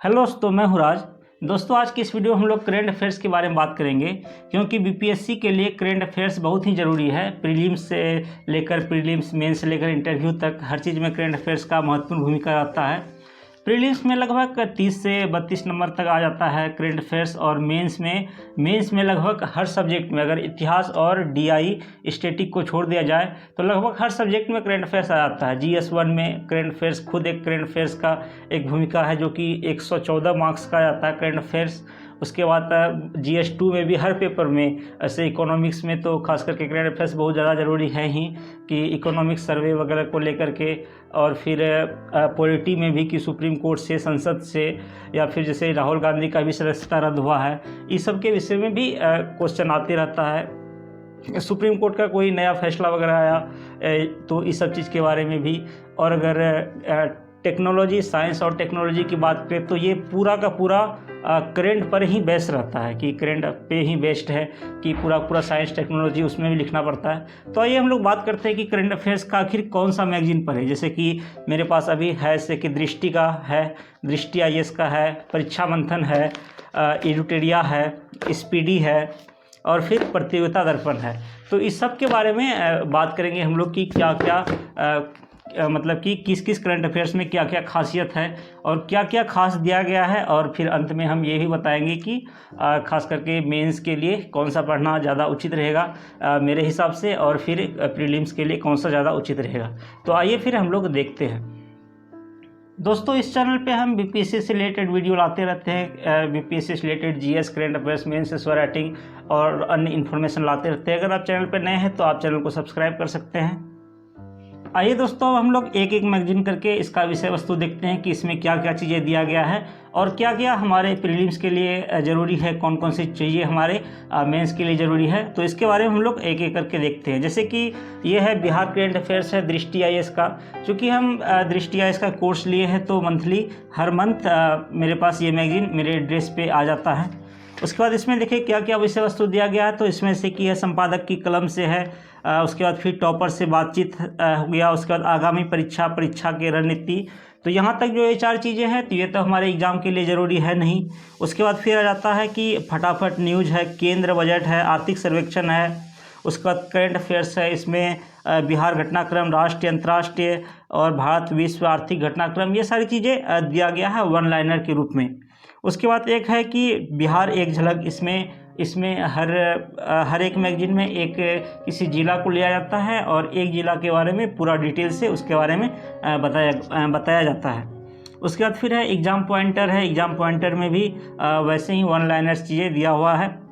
Hello दोस्तों, मैं हूँ राज। दोस्तों, आज की इस वीडियो में हम लोग करेंट अफेयर्स के बारे में बात करेंगे, क्योंकि बीपीएससी के लिए करेंट अफेयर्स बहुत ही ज़रूरी है। प्रीलिम्स से लेकर प्रीलिम्स, मेंस से लेकर इंटरव्यू तक हर चीज़ में करेंट अफेयर्स का महत्वपूर्ण भूमिका रहता है। प्रीलिम्स में लगभग 30 से 32 नंबर तक आ जाता है करेंट अफेयर्स, और मेंस में लगभग हर सब्जेक्ट में, अगर इतिहास और डीआई स्टैटिक को छोड़ दिया जाए तो लगभग हर सब्जेक्ट में करेंट अफेयर्स आ जाता है। जीएस 1 में करेंट अफेयर्स खुद एक करेंट अफेयर्स का एक भूमिका है, जो कि 114 मार्क्स का आता है करेंट अफेयर्स। उसके बाद GS2 में भी हर पेपर में, ऐसे इकोनॉमिक्स में तो खास करके करेंट अफेयर्स बहुत ज़्यादा ज़रूरी है ही, कि इकोनॉमिक्स सर्वे वगैरह को लेकर के, और फिर पॉलिटी में भी कि सुप्रीम कोर्ट से, संसद से, या फिर जैसे राहुल गांधी का भी सदस्यता रद्द हुआ है, इस सब के विषय में भी क्वेश्चन आते रहता है। सुप्रीम कोर्ट का कोई नया फैसला वगैरह आया तो इस सब चीज़ के बारे में भी। और अगर टेक्नोलॉजी, साइंस और टेक्नोलॉजी की बात करें तो ये पूरा का पूरा करेंट पर ही बेस्ड रहता है, कि करेंट पे ही बेस्ड है, कि पूरा साइंस टेक्नोलॉजी उसमें भी लिखना पड़ता है। तो आइए हम लोग बात करते हैं कि करेंट अफेयर्स का आखिर कौन सा मैगजीन पर है। जैसे कि मेरे पास अभी है, जैसे कि दृष्टि का है, दृष्टि IAS का है, परीक्षा मंथन है, एडुटेरिया है, स्पीडी है, और फिर प्रतियोगिता दर्पण है। तो इस सब के बारे में बात करेंगे हम लोग कि क्या क्या मतलब कि किस किस करंट अफेयर्स में क्या क्या खासियत है और क्या क्या खास दिया गया है। और फिर अंत में हम ये भी बताएंगे कि खास करके मेंस के लिए कौन सा पढ़ना ज़्यादा उचित रहेगा मेरे हिसाब से, और फिर प्रीलिम्स के लिए कौन सा ज़्यादा उचित रहेगा। तो आइए फिर हम लोग देखते हैं। दोस्तों, इस चैनल पे हम बीपीएससी से रिलेटेड वीडियो लाते रहते हैं। बीपीएससी से related GS, current affairs, mains, writing और अन्य इन्फॉर्मेशन लाते रहते हैं। अगर आप चैनल पर नए हैं तो आप चैनल को सब्सक्राइब कर सकते हैं। आइए दोस्तों, हम लोग एक एक मैगजीन करके इसका विषय वस्तु देखते हैं कि इसमें क्या क्या चीज़ें दिया गया है और क्या क्या हमारे प्रीलिम्स के लिए ज़रूरी है, कौन कौन सी चीज़ें हमारे मेंस के लिए ज़रूरी है। तो इसके बारे में हम लोग एक एक करके देखते हैं। जैसे कि ये है बिहार करेंट अफेयर्स है, दृष्टि IAS का। चूँकि हम दृष्टि IAS का कोर्स लिए हैं तो मंथली, हर मंथ मेरे पास ये मैगजीन मेरे एड्रेस पे आ जाता है। उसके बाद इसमें देखिए क्या क्या विषय वस्तु दिया गया है। तो इसमें से कि है संपादक की कलम से है, उसके बाद फिर टॉपर से बातचीत हो गया। उसके बाद आगामी परीक्षा की रणनीति। तो यहाँ तक जो ये 4 चीज़ें हैं तो ये तो हमारे एग्ज़ाम के लिए ज़रूरी है नहीं। उसके बाद फिर आ जाता है कि फटाफट न्यूज़ है, केंद्र बजट है, आर्थिक सर्वेक्षण है। उसके बाद करेंट अफेयर्स है, इसमें बिहार घटनाक्रम, राष्ट्रीय, अंतर्राष्ट्रीय और भारत विश्व आर्थिक घटनाक्रम, ये सारी चीज़ें दिया गया है वन लाइनर के रूप में। उसके बाद एक है कि बिहार एक झलक। इसमें हर एक मैगजीन में एक किसी ज़िला को लिया जाता है और एक ज़िला के बारे में पूरा डिटेल से उसके बारे में बताया जाता है। उसके बाद फिर है एग्ज़ाम पॉइंटर है। एग्ज़ाम पॉइंटर में भी वैसे ही वन लाइनर्स चीज़ें दिया हुआ है।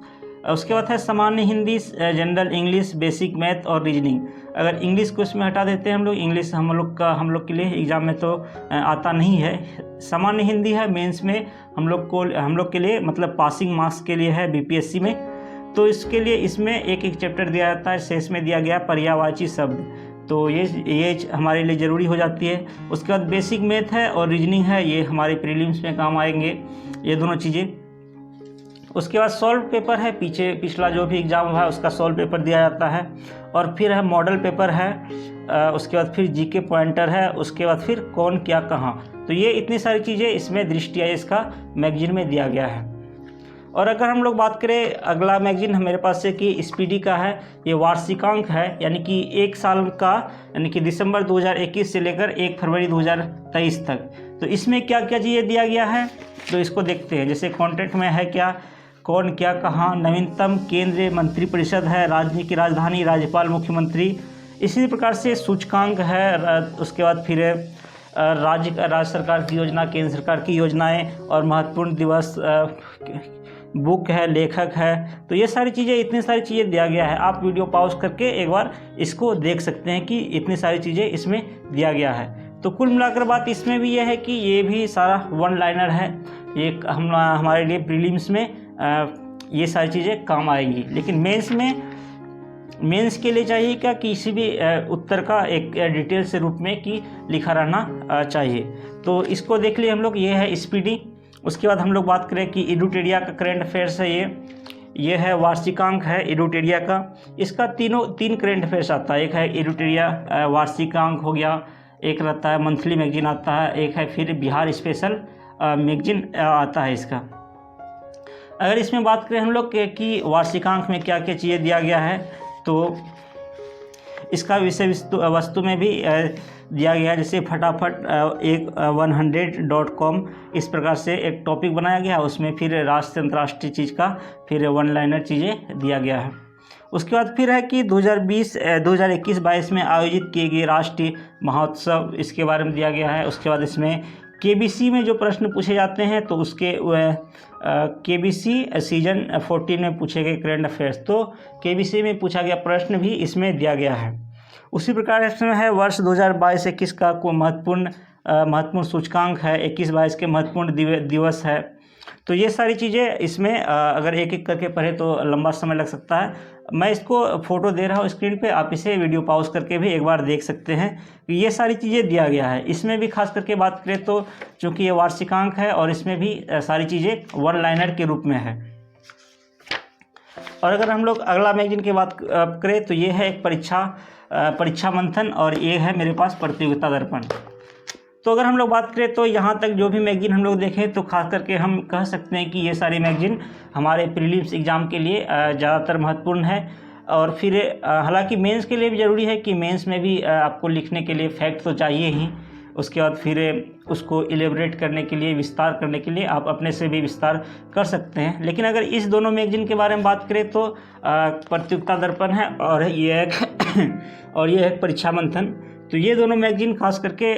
उसके बाद है सामान्य Hindi, general English, basic math और रीजनिंग। अगर इंग्लिश को इसमें हटा देते हैं हम लोग, इंग्लिश हम लोग के लिए एग्ज़ाम में तो आता नहीं है। सामान्य हिंदी है, मेंस में हम लोग के लिए, मतलब पासिंग मार्क्स के लिए है बीपीएससी में। तो इसके लिए इसमें एक एक चैप्टर दिया जाता है। शेष में दिया गया पर्यायवाची शब्द, तो ये हमारे लिए ज़रूरी हो जाती है। उसके बाद बेसिक मैथ है और रीजनिंग है, ये हमारे प्रीलिम्स में काम आएंगे ये दोनों चीज़ें। उसके बाद सॉल्व पेपर है, पिछला जो भी एग्ज़ाम हुआ है उसका सॉल्व पेपर दिया जाता है। और फिर है मॉडल पेपर है। उसके बाद फिर जीके पॉइंटर है। उसके बाद फिर कौन क्या कहाँ। तो ये इतनी सारी चीज़ें इसमें दृष्टि IAS का मैगजीन में दिया गया है। और अगर हम लोग बात करें अगला मैगजीन मेरे पास है कि स्पीडी का है। ये वार्षिकांक है, यानी कि 1 साल का, यानी कि दिसंबर 2021 से लेकर 1 फरवरी 2023 तक। तो इसमें क्या क्या चीज़ें दिया गया है तो इसको देखते हैं। जैसे कॉन्टेंट में है क्या, कौन क्या कहाँ, नवीनतम केंद्रीय मंत्रिपरिषद है, राज्य की राजधानी, राज्यपाल, मुख्यमंत्री। इसी प्रकार से सूचकांक है। उसके बाद फिर राज्य सरकार की योजना, केंद्र सरकार की योजनाएं और महत्वपूर्ण दिवस, बुक है, लेखक है। तो ये सारी चीज़ें, इतनी सारी चीज़ें दिया गया है। आप वीडियो पॉज करके एक बार इसको देख सकते हैं कि इतनी सारी चीज़ें इसमें दिया गया है। तो कुल मिलाकर बात इसमें भी यह है कि ये भी सारा वन लाइनर है। ये हमारे लिए प्रीलिम्स में ये सारी चीज़ें काम आएंगी। लेकिन मेंस के लिए चाहिए क्या, किसी भी उत्तर का एक डिटेल से रूप में कि लिखा रहना चाहिए। तो इसको देख लिए हम लोग। ये है स्पीडी। उसके बाद हम लोग बात करें कि एडुटेरिया का करेंट अफेयर्स है। ये है वार्षिकांक है एडुटेरिया का। इसका तीन करेंट अफेयर्स आता है। एक है एडुटेरिया वार्षिकांक हो गया, एक रहता है मंथली मैगजीन आता है, एक है फिर बिहार स्पेशल मैगजीन आता है इसका। अगर इसमें बात करें हम लोग कि वार्षिकांक में क्या क्या चीज़ें दिया गया है, तो इसका विषय वस्तु में भी दिया गया है। जैसे फटाफट एक 100.com इस प्रकार से एक टॉपिक बनाया गया है, उसमें फिर राष्ट्रीय अंतर्राष्ट्रीय चीज़ का फिर वन लाइनर चीज़ें दिया गया है। उसके बाद फिर है कि 2021-22 में आयोजित किए गए राष्ट्रीय महोत्सव, इसके बारे में दिया गया है। उसके बाद इसमें KBC में जो प्रश्न पूछे जाते हैं, तो उसके KBC सीजन 14 में पूछे गए करंट अफेयर्स, तो KBC में पूछा गया प्रश्न भी इसमें दिया गया है। उसी प्रकार इसमें है वर्ष 2022-21 का को महत्वपूर्ण सूचकांक है, 21-22 के महत्वपूर्ण दिवस है। तो ये सारी चीज़ें इसमें अगर एक एक करके पढ़े तो लंबा समय लग सकता है। मैं इसको फ़ोटो दे रहा हूँ स्क्रीन पे, आप इसे वीडियो पॉज करके भी एक बार देख सकते हैं। ये सारी चीज़ें दिया गया है। इसमें भी खास करके बात करें तो चूँकि ये वार्षिकांक है और इसमें भी सारी चीज़ें वन लाइनर के रूप में है। और अगर हम लोग अगला मैगजीन की बात करें तो ये है एक परीक्षा मंथन, और ये है मेरे पास प्रतियोगिता दर्पण। तो अगर हम लोग बात करें तो यहाँ तक जो भी मैगजीन हम लोग देखें तो खास करके हम कह सकते हैं कि ये सारी मैगजीन हमारे प्रीलिम्स एग्ज़ाम के लिए ज़्यादातर महत्वपूर्ण है। और फिर हालांकि मेंस के लिए भी ज़रूरी है कि मेंस में भी आपको लिखने के लिए फैक्ट तो चाहिए ही। उसके बाद फिर उसको एलेबरेट करने के लिए, विस्तार करने के लिए आप अपने से भी विस्तार कर सकते हैं। लेकिन अगर इस दोनों मैगजीन के बारे में बात करें तो प्रतियोगिता दर्पण है और ये एक परीक्षा मंथन। तो ये दोनों मैगजीन खास करके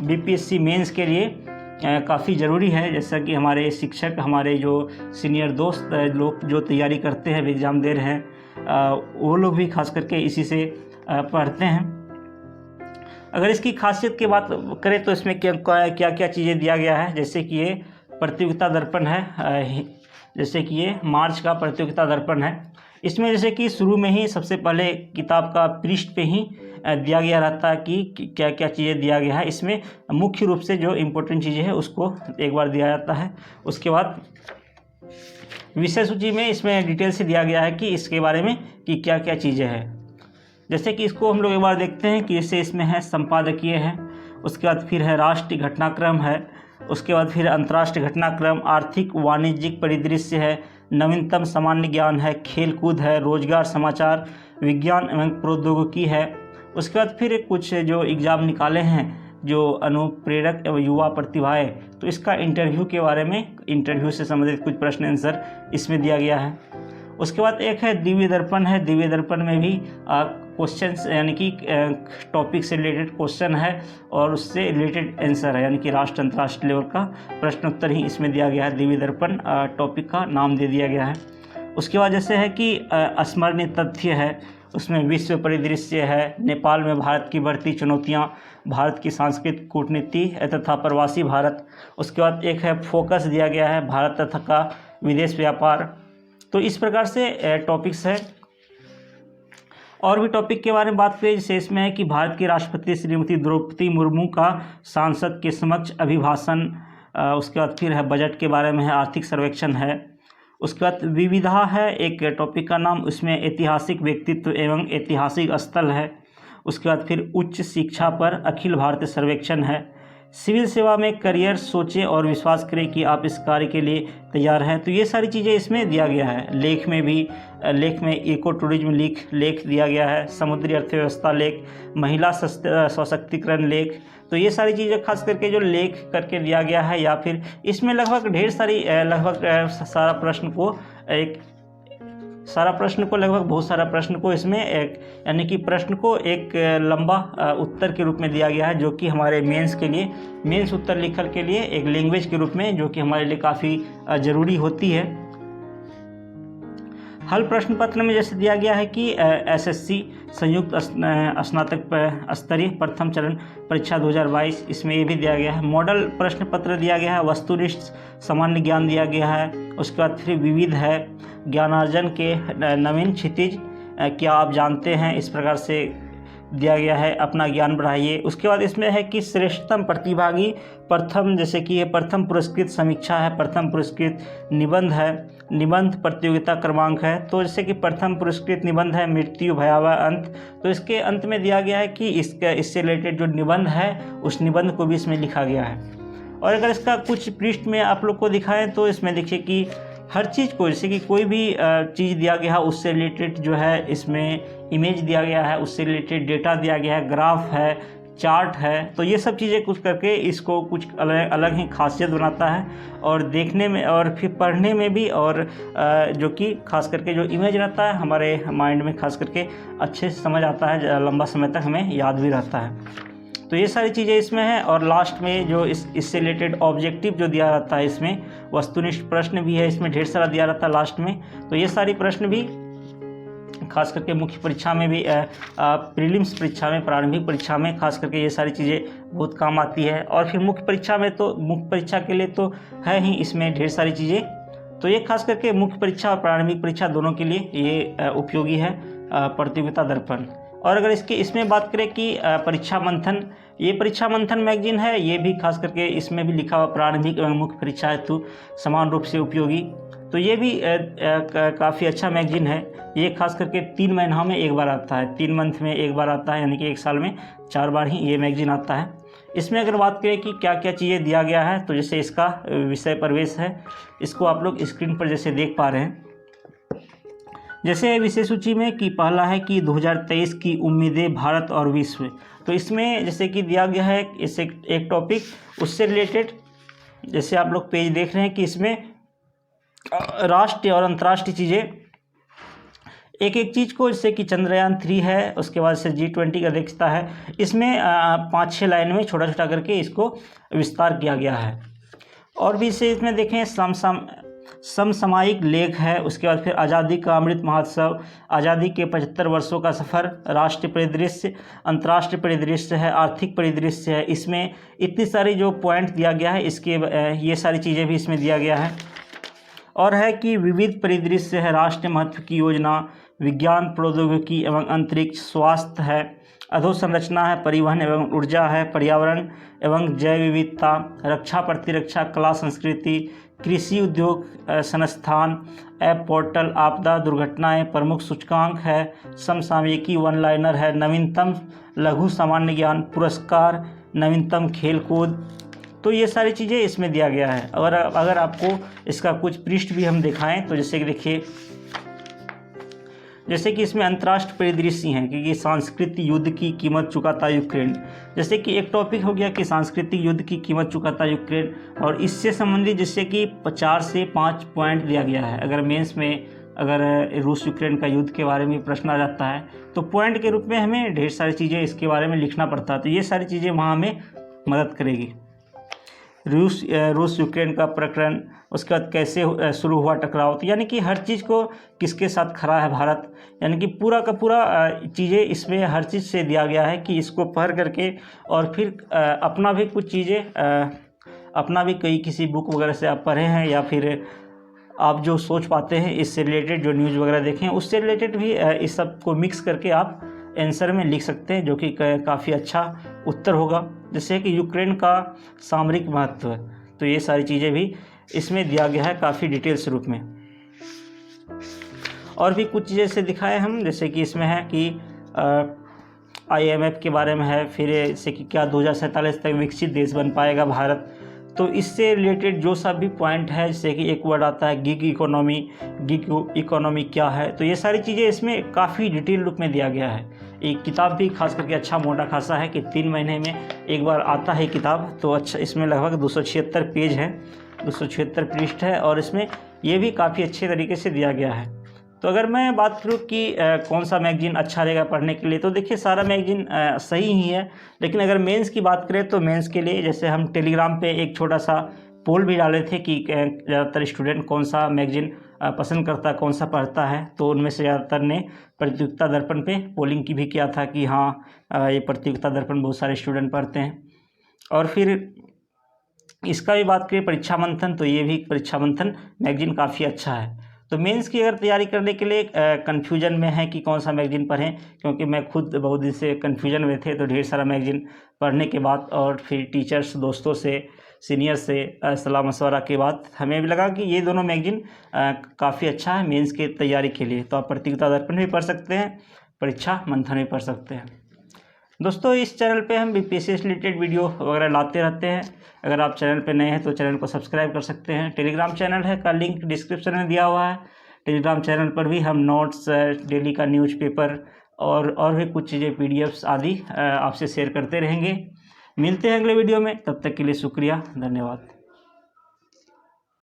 BPSC मेंस के लिए काफ़ी ज़रूरी है। जैसा कि हमारे शिक्षक, हमारे जो सीनियर दोस्त लोग जो तैयारी करते हैं, एग्ज़ाम दे रहे हैं, वो लोग भी खास करके इसी से पढ़ते हैं। अगर इसकी खासियत की बात करें तो इसमें क्या क्या चीज़ें दिया गया है। जैसे कि ये प्रतियोगिता दर्पण है, जैसे कि ये मार्च का प्रतियोगिता दर्पण है। इसमें जैसे कि शुरू में ही सबसे पहले किताब का पृष्ठ पे ही दिया गया रहता है कि क्या क्या चीज़ें दिया गया है। इसमें मुख्य रूप से जो इम्पोर्टेंट चीज़ें हैं उसको एक बार दिया जाता है। उसके बाद विषय सूची में इसमें डिटेल से दिया गया है कि इसके बारे में कि क्या क्या चीज़ें हैं। जैसे कि इसको हम लोग एक बार देखते हैं कि जैसे इसमें है संपादकीय है, उसके बाद फिर है राष्ट्रीय घटनाक्रम है, उसके बाद फिर अंतर्राष्ट्रीय घटनाक्रम, आर्थिक वाणिज्यिक परिदृश्य है, नवीनतम सामान्य ज्ञान है, खेल कूद है, रोजगार समाचार, विज्ञान एवं प्रौद्योगिकी है। उसके बाद फिर कुछ जो एग्ज़ाम निकाले हैं, जो अनुप्रेरक एवं युवा प्रतिभाएं, तो इसका इंटरव्यू के बारे में, इंटरव्यू से संबंधित कुछ प्रश्न आंसर इसमें दिया गया है। उसके बाद एक है दिव्य दर्पण है। दिव्य दर्पण में भी क्वेश्चंस यानी कि टॉपिक से रिलेटेड क्वेश्चन है और उससे रिलेटेड आंसर है, यानी कि राष्ट्रीय अंतर्राष्ट्रीय लेवल का प्रश्न उत्तर ही इसमें दिया गया है। दिव्य दर्पण टॉपिक का नाम दे दिया गया है। उसके बाद जैसे है कि स्मरणीय तथ्य है, उसमें विश्व परिदृश्य है, नेपाल में भारत की बढ़ती चुनौतियाँ, भारत की सांस्कृतिक कूटनीति तथा प्रवासी भारत। उसके बाद एक है फोकस दिया गया है, भारत तथा का विदेश व्यापार। तो इस प्रकार से टॉपिक्स है। और भी टॉपिक के बारे में बात करें, जैसे इसमें है कि भारत की राष्ट्रपति श्रीमती द्रौपदी मुर्मू का सांसद के समक्ष अभिभाषण। उसके बाद फिर है बजट के बारे में है, आर्थिक सर्वेक्षण है। उसके बाद विविधा है एक टॉपिक का नाम, उसमें ऐतिहासिक व्यक्तित्व एवं ऐतिहासिक स्थल है। उसके बाद फिर उच्च शिक्षा पर अखिल भारतीय सर्वेक्षण है। सिविल सेवा में करियर सोचें और विश्वास करें कि आप इस कार्य के लिए तैयार हैं। तो ये सारी चीज़ें इसमें दिया गया है। लेख में इको टूरिज्म लेख दिया गया है, समुद्री अर्थव्यवस्था लेख, महिला सशक्तिकरण लेख। तो ये सारी चीज़ें खास करके जो लेख करके दिया गया है, या फिर इसमें लगभग बहुत सारा प्रश्न को इसमें एक यानी कि प्रश्न को एक लंबा उत्तर के रूप में दिया गया है, जो कि हमारे मेंस उत्तर लिखने के लिए एक लैंग्वेज के रूप में, जो कि हमारे लिए काफ़ी ज़रूरी होती है। हल प्रश्न पत्र में जैसे दिया गया है कि SSC संयुक्त स्नातक स्तरीय प्रथम चरण परीक्षा 2022, इसमें ये भी दिया गया है। मॉडल प्रश्न पत्र दिया गया है, वस्तुनिष्ठ सामान्य ज्ञान दिया गया है। उसके बाद फिर विविध है, ज्ञानार्जन के नवीन क्षितिज क्या आप जानते हैं, इस प्रकार से दिया गया है, अपना ज्ञान बढ़ाइए। उसके बाद इसमें है कि श्रेष्ठतम प्रतिभागी प्रथम, जैसे कि ये प्रथम पुरस्कृत समीक्षा है, प्रथम पुरस्कृत निबंध है, निबंध प्रतियोगिता क्रमांक है। तो जैसे कि प्रथम पुरस्कृत निबंध है मृत्यु भयावह अंत, तो इसके अंत में दिया गया है कि इससे रिलेटेड जो निबंध है उस निबंध को भी इसमें लिखा गया है। और अगर इसका कुछ पृष्ठ में आप लोग को दिखाएं तो इसमें देखिए कि हर चीज़ को, जैसे कि कोई भी चीज़ दिया गया है उससे रिलेटेड जो है इसमें इमेज दिया गया है, उससे रिलेटेड डेटा दिया गया है, ग्राफ है, चार्ट है, तो ये सब चीज़ें कुछ करके इसको कुछ अलग अलग ही खासियत बनाता है और देखने में और फिर पढ़ने में भी, और जो कि खास करके जो इमेज रहता है हमारे माइंड में खास करके अच्छे से समझ आता है, लंबा समय तक हमें याद भी रहता है। तो ये सारी चीज़ें इसमें हैं। और लास्ट में जो इससे रिलेटेड ऑब्जेक्टिव जो दिया रहता है, इसमें वस्तुनिष्ठ प्रश्न भी है, इसमें ढेर सारा दिया रहता है लास्ट में। तो ये सारी प्रश्न भी खास करके मुख्य परीक्षा में भी, प्रीलिम्स परीक्षा में, प्रारंभिक परीक्षा में खास करके ये सारी चीज़ें बहुत काम आती है। और फिर मुख्य परीक्षा में तो मुख्य परीक्षा के लिए तो है ही इसमें ढेर सारी चीज़ें, तो ये खास करके मुख्य परीक्षा और प्रारंभिक परीक्षा दोनों के लिए ये उपयोगी है प्रतियोगिता दर्पण। और अगर इसमें बात करें कि परीक्षा मंथन, ये परीक्षा मंथन मैगजीन है, ये भी खास करके इसमें भी लिखा हुआ प्रारंभिक एवं मुख्य परीक्षा हेतु समान रूप से उपयोगी। तो ये भी काफ़ी अच्छा मैगजीन है। ये खास करके 3 महीनों में एक बार आता है, 3 मंथ में एक बार आता है, यानी कि एक साल में 4 बार ही ये मैगजीन आता है। इसमें अगर बात करें कि क्या क्या चीज़ें दिया गया है, तो जैसे इसका विषय प्रवेश है, इसको आप लोग स्क्रीन पर जैसे देख पा रहे हैं। जैसे विषय सूची में कि पहला है कि 2023 की उम्मीदें भारत और विश्व, तो इसमें जैसे कि दिया गया है इसे एक टॉपिक, उससे रिलेटेड जैसे आप लोग पेज देख रहे हैं कि इसमें राष्ट्रीय और अंतर्राष्ट्रीय चीज़ें एक एक चीज़ को, जैसे कि चंद्रयान 3 है, उसके बाद से G20 का अध्यक्षता है, इसमें 5-6 लाइन में छोटा छोटा करके इसको विस्तार किया गया है। और भी इसे इसमें देखें समसामयिक लेख है, उसके बाद फिर आज़ादी का अमृत महोत्सव, आज़ादी के 75 वर्षों का सफ़र, राष्ट्रीय परिदृश्य, अंतर्राष्ट्रीय परिदृश्य है, आर्थिक परिदृश्य है। इसमें इतनी सारी जो पॉइंट दिया गया है, इसके ये सारी चीज़ें भी इसमें दिया गया है। और है कि विविध परिदृश्य है, राष्ट्रीय महत्व की योजना, विज्ञान प्रौद्योगिकी एवं अंतरिक्ष, स्वास्थ्य है, अधोसंरचना है, परिवहन एवं ऊर्जा है, पर्यावरण एवं जैव विविधता, रक्षा प्रतिरक्षा, कला संस्कृति, कृषि उद्योग संस्थान, ऐप पोर्टल, आपदा दुर्घटनाएं, प्रमुख सूचकांक है, समसामयिकी, वन लाइनर है, नवीनतम लघु सामान्य ज्ञान पुरस्कार, नवीनतम खेल कूद। तो ये सारी चीज़ें इसमें दिया गया है। और अगर आपको इसका कुछ पृष्ठ भी हम दिखाएं तो जैसे कि देखिए, जैसे कि इसमें अंतर्राष्ट्रीय परिदृश्य हैं कि सांस्कृतिक युद्ध की कीमत चुकाता यूक्रेन, जैसे कि एक टॉपिक हो गया कि सांस्कृतिक युद्ध की कीमत चुकाता यूक्रेन, और इससे संबंधित जैसे कि 4 से 5 पॉइंट दिया गया है। अगर मेंस में अगर रूस यूक्रेन का युद्ध के बारे में प्रश्न आ जाता है तो पॉइंट के रूप में हमें ढेर सारी चीज़ें इसके बारे में लिखना पड़ता है, तो ये सारी चीज़ें वहाँ हमें मदद करेगी। रूस यूक्रेन का प्रकरण, उसके बाद कैसे शुरू हुआ टकराव, तो यानी कि हर चीज़ को किसके साथ खड़ा है भारत, यानी कि पूरा का पूरा चीज़ें इसमें हर चीज़ से दिया गया है कि इसको पढ़ करके और फिर अपना भी कुछ चीज़ें, अपना भी कई किसी बुक वगैरह से आप पढ़े हैं या फिर आप जो सोच पाते हैं इससे रिलेटेड जो न्यूज़ वगैरह देखें उससे रिलेटेड भी इस सब को मिक्स करके आप आंसर में लिख सकते हैं, जो कि काफ़ी अच्छा उत्तर होगा। जैसे कि यूक्रेन का सामरिक महत्व, तो ये सारी चीज़ें भी इसमें दिया गया है काफ़ी डिटेल्स रूप में। और भी कुछ चीज़ें से दिखाए हम, जैसे कि इसमें है कि IMF के बारे में है, फिर जैसे कि क्या 2047 तक विकसित देश बन पाएगा भारत, तो इससे रिलेटेड जो सब भी पॉइंट है, जैसे कि एक वर्ड आता है गिग इकोनॉमी क्या है, तो ये सारी चीज़ें इसमें काफ़ी डिटेल रूप में दिया गया है। एक किताब भी खास करके अच्छा मोटा खासा है कि 3 महीने में एक बार आता है किताब, तो अच्छा इसमें लगभग 276 पेज है, 276 पृष्ठ है, और इसमें ये भी काफ़ी अच्छे तरीके से दिया गया है। तो अगर मैं बात करूँ कि कौन सा मैगजीन अच्छा रहेगा पढ़ने के लिए, तो देखिए सारा मैगजीन सही ही है, लेकिन अगर मेंस की बात करें तो मेंस के लिए जैसे हम टेलीग्राम पे एक छोटा सा पोल भी डाले थे कि ज़्यादातर स्टूडेंट कौन सा मैगजीन पसंद करता है, कौन सा पढ़ता है, तो उनमें से ज़्यादातर ने प्रतियोगिता दर्पण पे पोलिंग की भी किया था कि हाँ ये प्रतियोगिता दर्पण बहुत सारे स्टूडेंट पढ़ते हैं। और फिर इसका भी बात करें परीक्षा मंथन, तो ये भी परीक्षा मंथन मैगजीन काफ़ी अच्छा है। तो मेंस की अगर तैयारी करने के लिए कन्फ्यूजन में है कि कौन सा मैगजीन पढ़ें, क्योंकि मैं खुद बहुत दिन से कन्फ्यूजन में थे, तो ढेर सारा मैगजीन पढ़ने के बाद और फिर टीचर्स दोस्तों से सीनियर से सलाह मशवरा के बाद हमें भी लगा कि ये दोनों मैगजीन काफ़ी अच्छा है मेंस के तैयारी के लिए। तो आप प्रतियोगिता दर्पण भी पढ़ सकते हैं, परीक्षा मंथन भी पढ़ सकते हैं। दोस्तों इस चैनल पे हम बीपीएससी से रिलेटेड वीडियो वगैरह लाते रहते हैं। अगर आप चैनल पे नए हैं तो चैनल को सब्सक्राइब कर सकते हैं। टेलीग्राम चैनल है का लिंक डिस्क्रिप्शन में दिया हुआ है। टेलीग्राम चैनल पर भी हम नोट्स, डेली का न्यूज़पेपर और भी कुछ चीज़ें पीडीएफ्स आदि आपसे शेयर करते रहेंगे। मिलते हैं अगले वीडियो में, तब तक के लिए शुक्रिया, धन्यवाद।